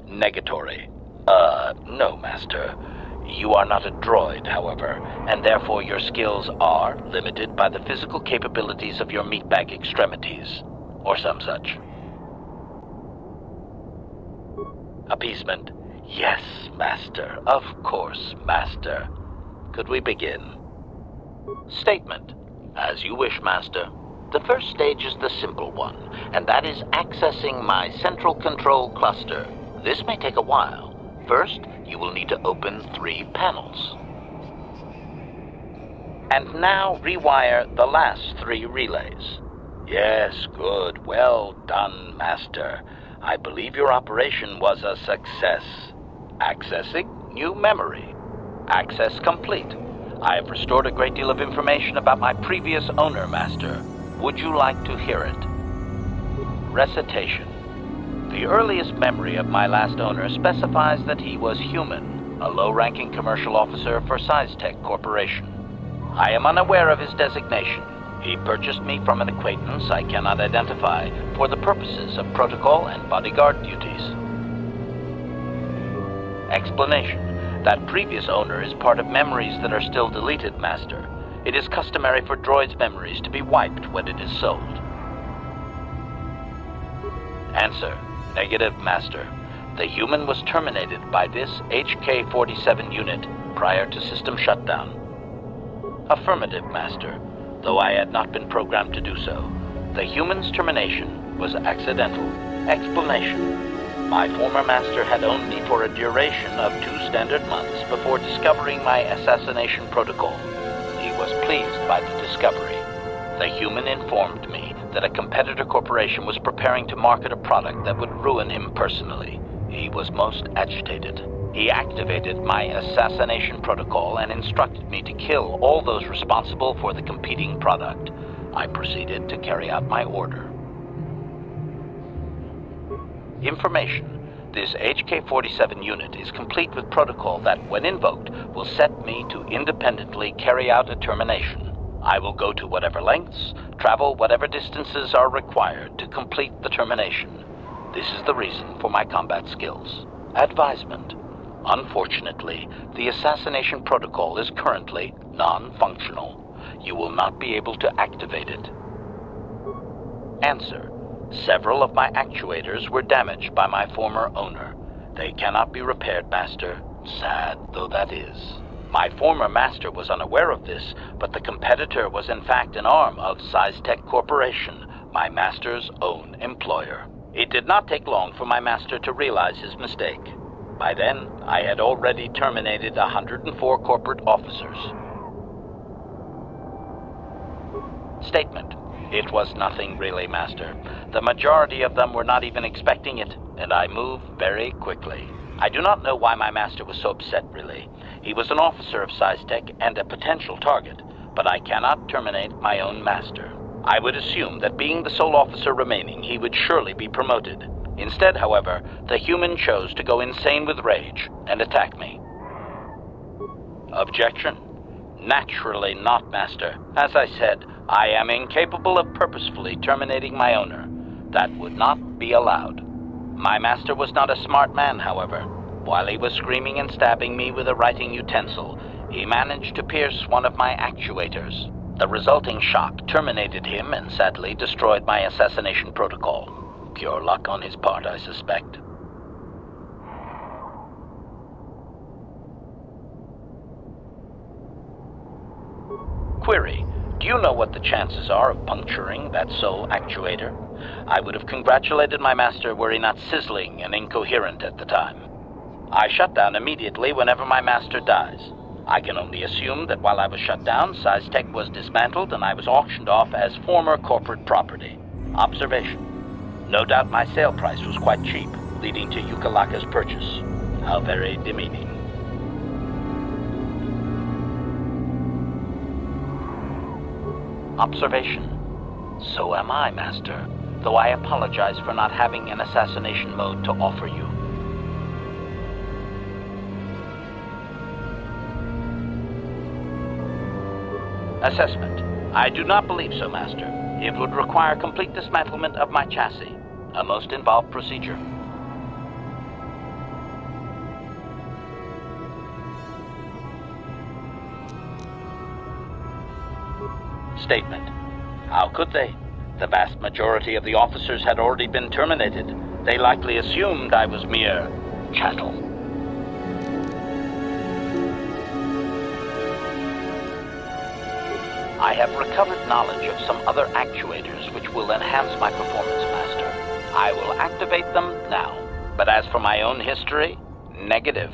Negatory. No, Master. You are not a droid, however, and therefore your skills are limited by the physical capabilities of your meatbag extremities, or some such. Appeasement. Yes, Master. Of course, Master. Could we begin? Statement. As you wish, Master. The first stage is the simple one, and that is accessing my central control cluster. This may take a while. First, you will need to open 3 panels. And now rewire the last 3 relays. Yes, good. Well done, Master. I believe your operation was a success. Accessing new memory. Access complete. I have restored a great deal of information about my previous owner, Master. Would you like to hear it? Recitation. The earliest memory of my last owner specifies that he was human, a low-ranking commercial officer for SciTech Corporation. I am unaware of his designation. He purchased me from an acquaintance I cannot identify for the purposes of protocol and bodyguard duties. Explanation. That previous owner is part of memories that are still deleted, Master. It is customary for droids' memories to be wiped when it is sold. Answer. Negative, Master. The human was terminated by this HK-47 unit prior to system shutdown. Affirmative, Master. Though I had not been programmed to do so. The human's termination was accidental. Explanation. My former master had owned me for a duration of 2 standard months before discovering my assassination protocol. He was pleased by the discovery. The human informed me that a competitor corporation was preparing to market a product that would ruin him personally. He was most agitated. He activated my assassination protocol and instructed me to kill all those responsible for the competing product. I proceeded to carry out my order. Information. This HK-47 unit is complete with protocol that, when invoked, will set me to independently carry out a termination. I will go to whatever lengths, travel whatever distances are required to complete the termination. This is the reason for my combat skills. Advisement. Unfortunately, the assassination protocol is currently non-functional. You will not be able to activate it. Answer. Several of my actuators were damaged by my former owner. They cannot be repaired, Master. Sad though that is. My former master was unaware of this, but the competitor was in fact an arm of SciTech Corporation, my master's own employer. It did not take long for my master to realize his mistake. By then, I had already terminated 104 corporate officers. Statement. It was nothing really, Master. The majority of them were not even expecting it, and I moved very quickly. I do not know why my master was so upset, really. He was an officer of SciTech and a potential target, but I cannot terminate my own master. I would assume that being the sole officer remaining, he would surely be promoted. Instead, however, the human chose to go insane with rage and attack me. Objection? Naturally not, Master. As I said, I am incapable of purposefully terminating my owner. That would not be allowed. My master was not a smart man, however. While he was screaming and stabbing me with a writing utensil, he managed to pierce one of my actuators. The resulting shock terminated him and sadly destroyed my assassination protocol. Pure luck on his part, I suspect. Query. Do you know what the chances are of puncturing that sole actuator? I would have congratulated my master were he not sizzling and incoherent at the time. I shut down immediately whenever my master dies. I can only assume that while I was shut down, SciTech was dismantled and I was auctioned off as former corporate property. Observation. No doubt my sale price was quite cheap, leading to Yukalaka's purchase. How very demeaning. Observation. So am I, Master, though I apologize for not having an assassination mode to offer you. Assessment. I do not believe so, Master. It would require complete dismantlement of my chassis, a most involved procedure. statement. How could they? The vast majority of the officers had already been terminated. They likely assumed I was mere chattel. I have recovered knowledge of some other actuators which will enhance my performance, Master. I will activate them now. But as for my own history, negative.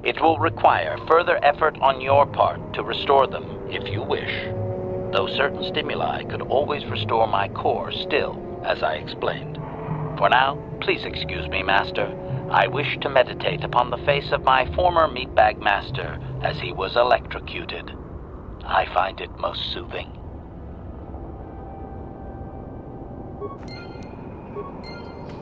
It will require further effort on your part to restore them, if you wish. Though certain stimuli could always restore my core still, as I explained. For now, please excuse me, Master. I wish to meditate upon the face of my former meatbag master as he was electrocuted. I find it most soothing.